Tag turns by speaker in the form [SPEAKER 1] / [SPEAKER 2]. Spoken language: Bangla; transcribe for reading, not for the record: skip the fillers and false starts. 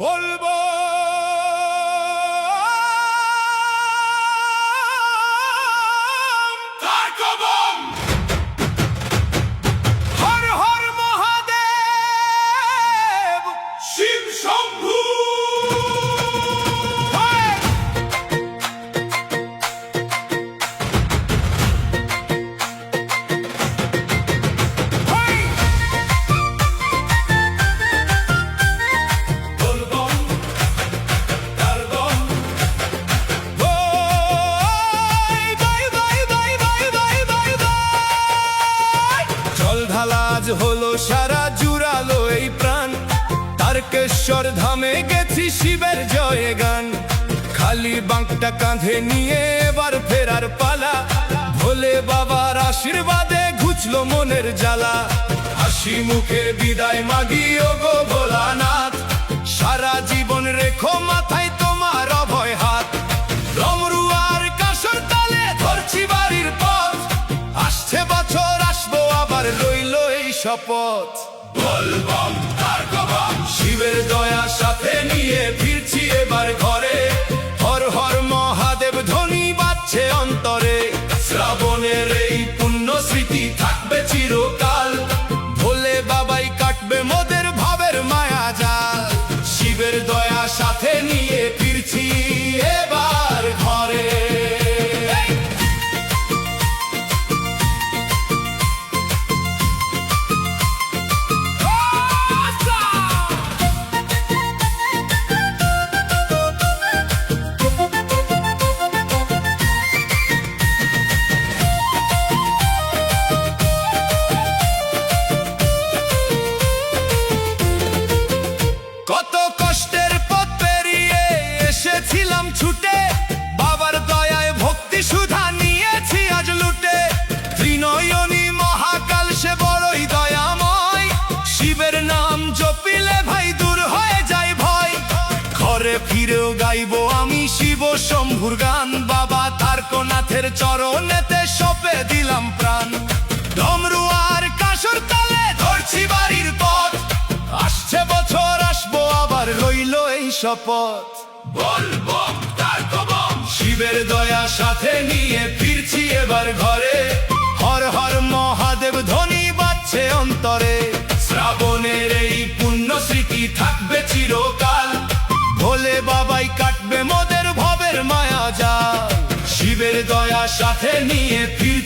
[SPEAKER 1] বলবো তার কবম। হর হর মহাদেব, শিব শম্ভু। হলো সারা জুড়ালো এই প্রাণ, তারকেশ্বর ধামে গেছি শিবের জয়ে গান। খালি বাঁকটা কাঁধে নিয়ে এবার ফেরার পালা, ভোলে বাবার আশীর্বাদে ঘুচলো মনের জ্বালা। হাসি মুখে বিদায় মাগি ওগো ভোলানাথ, সারা জীবন রেখো মাথায় তোমার অভয় হাত। ডমরু আর কাঁসর তালে ধরছি বাড়ির পথ, আসছে বছর আসবো আবার রইল এই শপথ। বলবম তার কবম, শিবের দয়া সাথে নিয়ে ফিরছি এবার ঘরে। হর হর মহাদেব ধ্বনি বাজছে অন্তরে, শ্রাবণের এই পুণ্য স্মৃতি থাকবে চিরকাল। ভোলে বাবাই কাটবে মোদের ভাবের মায়া জাল, শিবের দয়া সাথে নিয়ে ফিরছি এবার ঘরে। কত কষ্টের পথ পেরিয়ে এসেছিলাম ছুটে, বাবার দয়ায় ভক্তি সুধা নিয়েছি আজ লুটে। ত্রিনয়নী মহাকাল সে বড়ই দয়াময়, শিবের নাম জপিলে ভাই দূর হয়ে যায় ভয়। ঘরে ফিরেও গাইবো আমি শিব শম্ভুর গান, বাবা তারকনাথের চরণেতে সঁপে দিলাম প্রাণ। ডমরু আর কাঁসর তালে ধরছি বাড়ির পথ, আসছে বছর আসবো আবার রইল এই শপথ। বলবম তার কবম, শিবের দয়া সাথে নিয়ে ফিরছি এবার ঘরে। হর হর মহাদেব ধ্বনি বাজছে অন্তরে, শ্রাবণের এই পুণ্য স্মৃতি থাকবে চিরকাল। ভোলে বাবাই কাটবে মোদের ভবের মায়া জাল, শিবের দয়া সাথে নিয়ে ফির